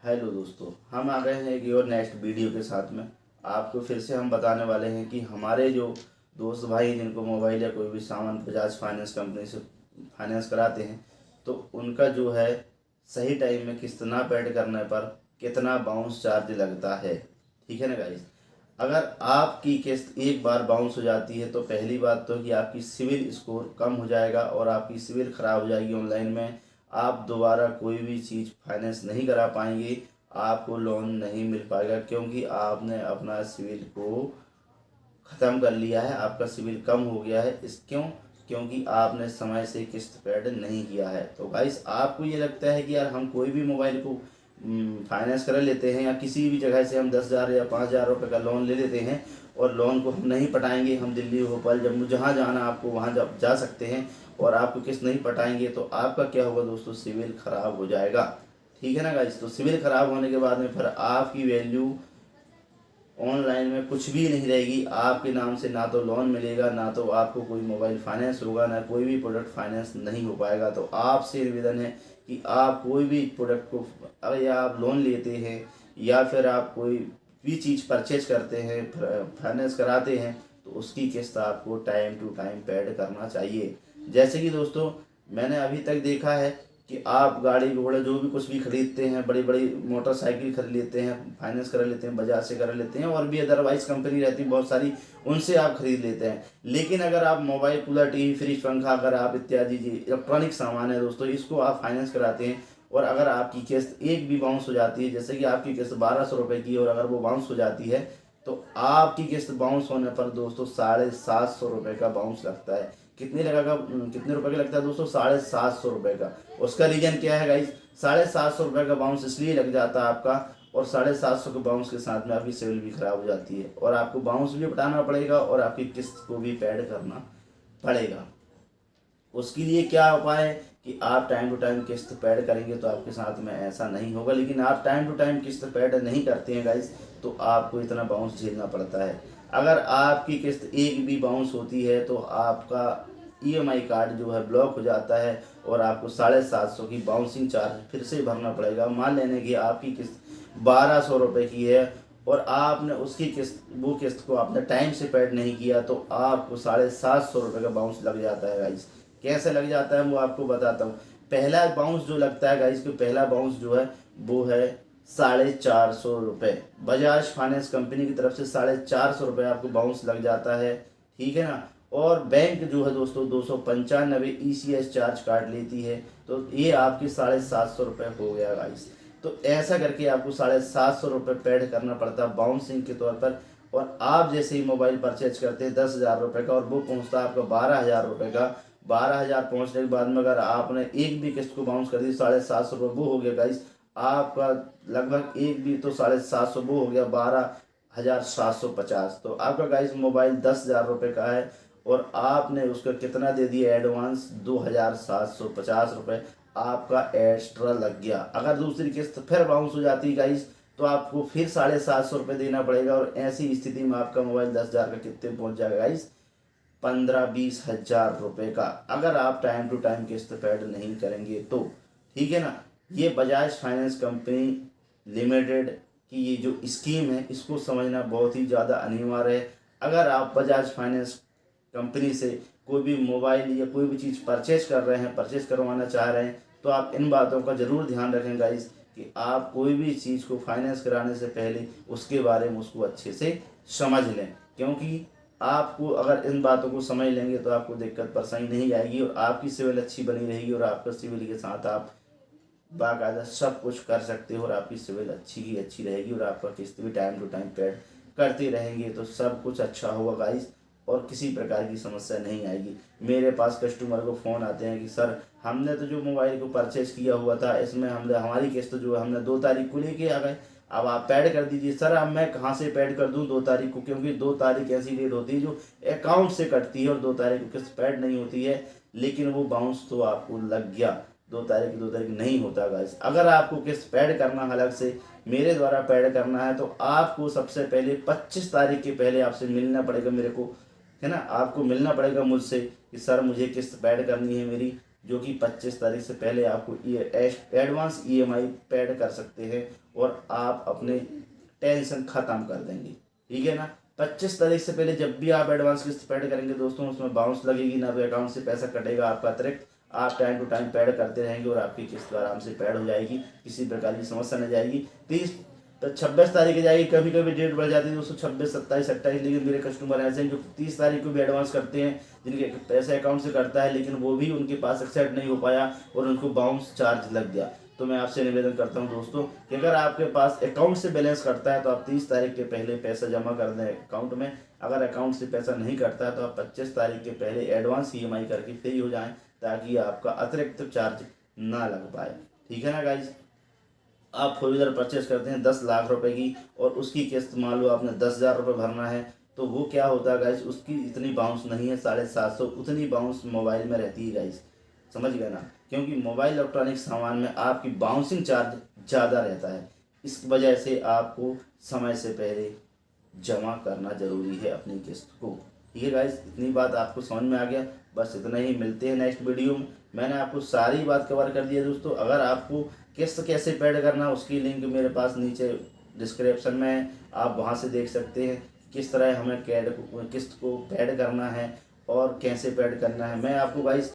Hello दोस्तों, हम आ गए हैं एक और नेक्स्ट वीडियो के साथ में। आपको फिर से हम बताने वाले हैं कि हमारे जो दोस्त भाई जिनको मोबाइल या कोई भी सामान बजाज फाइनेंस कंपनी से फाइनेंस कराते हैं, तो उनका जो है सही टाइम में किस्त ना पेड करने पर कितना बाउंस चार्ज लगता है। ठीक है ना गाइस। अगर आपकी किस्त एक बार बाउंस हो जाती है तो पहली बात तो कि आपकी सिविल स्कोर कम हो जाएगा और आपकी सिविल ख़राब हो जाएगी। ऑनलाइन में आप दोबारा कोई भी चीज़ फाइनेंस नहीं करा पाएंगे, आपको लोन नहीं मिल पाएगा, क्योंकि आपने अपना सिविल को ख़त्म कर लिया है, आपका सिविल कम हो गया है। क्योंकि आपने समय से किस्त पेड नहीं किया है। तो गाइस, आपको ये लगता है कि यार हम कोई भी मोबाइल को फाइनेंस कर लेते हैं या किसी भी जगह से हम 10,000 या 5,000 रुपये का लोन ले लेते हैं और लोन को हम नहीं पटाएंगे, हम दिल्ली भोपाल जम्मू जहाँ जाना आपको वहाँ जा सकते हैं और आपको किस्त नहीं पटाएंगे तो आपका क्या होगा दोस्तों, सिविल ख़राब हो जाएगा। ठीक है ना गाइस। तो सिविल ख़राब होने के बाद में फिर आपकी वैल्यू ऑनलाइन में कुछ भी नहीं रहेगी। आपके नाम से ना तो लोन मिलेगा, ना तो आपको कोई मोबाइल फाइनेंस होगा, ना कोई भी प्रोडक्ट फाइनेंस नहीं हो पाएगा। तो आपसे निवेदन है कि आप कोई भी प्रोडक्ट को, अगर या आप लोन लेते हैं या फिर आप कोई भी चीज़ परचेज करते हैं, फाइनेंस कराते हैं, तो उसकी किस्त आपको टाइम टू टाइम पेड करना चाहिए। जैसे कि दोस्तों, मैंने अभी तक देखा है कि आप गाड़ी घोड़े जो भी कुछ भी खरीदते हैं, बड़ी बड़ी मोटरसाइकिल खरीद लेते हैं, फाइनेंस कर लेते हैं, बजाज से कर लेते हैं, और भी अदरवाइज कंपनी रहती है बहुत सारी, उनसे आप खरीद लेते हैं। लेकिन अगर आप मोबाइल, कूलर, टीवी, फ्रिज, पंखा, अगर आप इत्यादि जी इलेक्ट्रॉनिक सामान है दोस्तों, इसको आप फाइनेंस कराते हैं और अगर आपकी किस्त एक भी बाउंस हो जाती है, जैसे कि आपकी किस्त 1,200 रुपये की और अगर वो बाउंस हो जाती है, तो आपकी किस्त बाउंस होने पर दोस्तों 750 रुपये का बाउंस लगता है। कितने रुपए का लगता है दोस्तों? 750 रुपये का। उसका रीजन क्या है गाइस? 750 रुपये का बाउंस इसलिए लग जाता है आपका, और 750 के बाउंस के साथ में आपकी सिविल भी खराब हो जाती है और आपको बाउंस भी हटाना पड़ेगा और आपकी किस्त को भी पेड करना पड़ेगा। उसके लिए क्या उपाय है कि आप टाइम टू टाइम किस्त पेड करेंगे तो आपके साथ में ऐसा नहीं होगा। लेकिन आप टाइम टू टाइम किस्त पेड नहीं करते हैं गाइस, तो आपको इतना बाउंस झेलना पड़ता है। अगर आपकी किस्त एक भी बाउंस होती है तो आपका ईएमआई कार्ड जो है ब्लॉक हो जाता है और आपको 750 की बाउंसिंग चार्ज फिर से भरना पड़ेगा। मान लेने की आपकी किस्त 1,200 रुपये की है और आपने उसकी किस्त को आपने टाइम से पेड नहीं किया, तो आपको 750 रुपये का बाउंस लग जाता है गाइस। कैसे लग जाता है वो आपको बताता हूँ। पहला बाउंस जो लगता है गाइस, पहला बाउंस जो है वो है 450 रुपये। बजाज फाइनेंस कंपनी की तरफ से 450 रुपये आपको बाउंस लग जाता है। ठीक है ना। और बैंक जो है दोस्तों 295 ईसीएस चार्ज काट लेती है, तो ये आपके 750 रुपये हो गया गाइस। तो ऐसा करके आपको 750 रुपये पेड करना पड़ता है बाउंसिंग के तौर पर। और आप जैसे ही मोबाइल परचेज करते हैं 10,000 रुपये का और वो पहुंचता है आपका 12,000 रुपये का। 12,000 पहुंचने के बाद में अगर आपने एक भी किस्त को बाउंस कर दी 750 रुपये, वो हो गया गाइस आपका लगभग एक भी, तो 750 वो हो गया 12,750। तो आपका गाइस मोबाइल 10,000 रुपये का है और आपने उसका कितना दे दिया एडवांस? 2,750 रुपये आपका एक्स्ट्रा लग गया। अगर दूसरी किस्त फिर बाउंस हो जाती है गाइस, तो आपको फिर 750 रुपये देना पड़ेगा और ऐसी स्थिति में आपका मोबाइल 10,000 का कितने पहुंच जाएगा गाइस? 15-20 हज़ार रुपये का, अगर आप टाइम टू टाइम किस्त पेड नहीं करेंगे तो। ठीक है ना। ये बजाज फाइनेंस कंपनी लिमिटेड की ये जो स्कीम है, इसको समझना बहुत ही ज़्यादा अनिवार्य है। अगर आप बजाज फाइनेंस कंपनी से कोई भी मोबाइल या कोई भी चीज़ परचेज कर रहे हैं, परचेज करवाना चाह रहे हैं, तो आप इन बातों का ज़रूर ध्यान रखें गाइस कि आप कोई भी चीज़ को फाइनेंस कराने से पहले उसके बारे में उसको अच्छे से समझ लें। क्योंकि आपको अगर इन बातों को समझ लेंगे तो आपको दिक्कत परेशानी नहीं आएगी और आपकी सिविल अच्छी बनी रहेगी और आपका सिविल के साथ आप बाकायदा सब कुछ कर सकते हो और आपकी सिविल अच्छी ही अच्छी रहेगी और आपका किस्त भी टाइम टू टाइम पेड करते रहेंगे, तो सब कुछ अच्छा होगा गाइस और किसी प्रकार की समस्या नहीं आएगी। मेरे पास कस्टमर को फ़ोन आते हैं कि सर हमने तो जो मोबाइल को परचेज किया हुआ था इसमें हमने हमारी किस्त जो है हमने 2 तारीख को लेके आ गए, अब आप पेड कर दीजिए। सर अब मैं कहाँ से पेड कर दूँ 2 तारीख को, क्योंकि 2 तारीख ऐसी डेट होती है जो अकाउंट से कटती है और 2 तारीख को किस्त पेड नहीं होती है। लेकिन वो बाउंस तो आपको लग गया, 2 तारीख नहीं होता गाइस। अगर आपको किस्त पेड करना अलग से मेरे द्वारा पेड करना है तो आपको सबसे पहले 25 तारीख के पहले आपसे मिलना पड़ेगा मेरे को, है ना। आपको मिलना पड़ेगा मुझसे कि सर मुझे किस्त पेड करनी है मेरी जो कि 25 तारीख से पहले आपको एडवांस EMI पेड कर सकते हैं और आप अपने टेंशन ख़त्म कर देंगे। ठीक है ना। 25 तारीख से पहले जब भी आप एडवांस किस्त पेड करेंगे दोस्तों, उसमें बाउंस लगेगी ना, तो अकाउंट से पैसा कटेगा आपका अतिरिक्त। आप टाइम टू टाइम पेड करते रहेंगे और आपकी किस्त आराम से पेड हो जाएगी, किसी प्रकार की समस्या नहीं जाएगी। 26 तारीख जाएगी, कभी कभी डेट बढ़ जाती है दोस्तों 26, 27, 28, लेकिन मेरे कस्टमर ऐसे हैं जो 30 तारीख को भी एडवांस करते हैं, जिनके पैसे अकाउंट से कटता है लेकिन वो भी उनके पास एक्सेप्ट नहीं हो पाया और उनको बाउंस चार्ज लग गया। तो मैं आपसे निवेदन करता हूं दोस्तों कि अगर आपके पास अकाउंट से बैलेंस कटता है तो आप 30 तारीख के पहले पैसा जमा कर दें अकाउंट में। अगर अकाउंट से पैसा नहीं कटता है तो आप 25 तारीख के पहले एडवांस EMI करके फ्री हो जाएं, ताकि आपका अतिरिक्त चार्ज ना लग पाए। ठीक है ना गाइज। आप फोर व्हीलर परचेस करते हैं 10 लाख रुपए की और उसकी किस्त मान लो आपने 10,000 रुपये भरना है, तो वो क्या होता है गाइज, उसकी इतनी बाउंस नहीं है, 750 उतनी बाउंस मोबाइल में रहती है गाइज। समझ गए ना। क्योंकि मोबाइल इलेक्ट्रॉनिक सामान में आपकी बाउंसिंग चार्ज ज़्यादा रहता है, इस वजह से आपको समय से पहले जमा करना जरूरी है अपनी किस्त को। ठीक है गाइस, इतनी बात आपको समझ में आ गया। बस इतना ही, मिलते हैं नेक्स्ट वीडियो में। मैंने आपको सारी बात कवर कर दी है दोस्तों। अगर आपको किस्त कैसे पेड करना, उसकी लिंक मेरे पास नीचे डिस्क्रिप्शन में है, आप वहां से देख सकते हैं किस तरह हमें किस्त को पेड करना है और कैसे पेड करना है। मैं आपको गाइस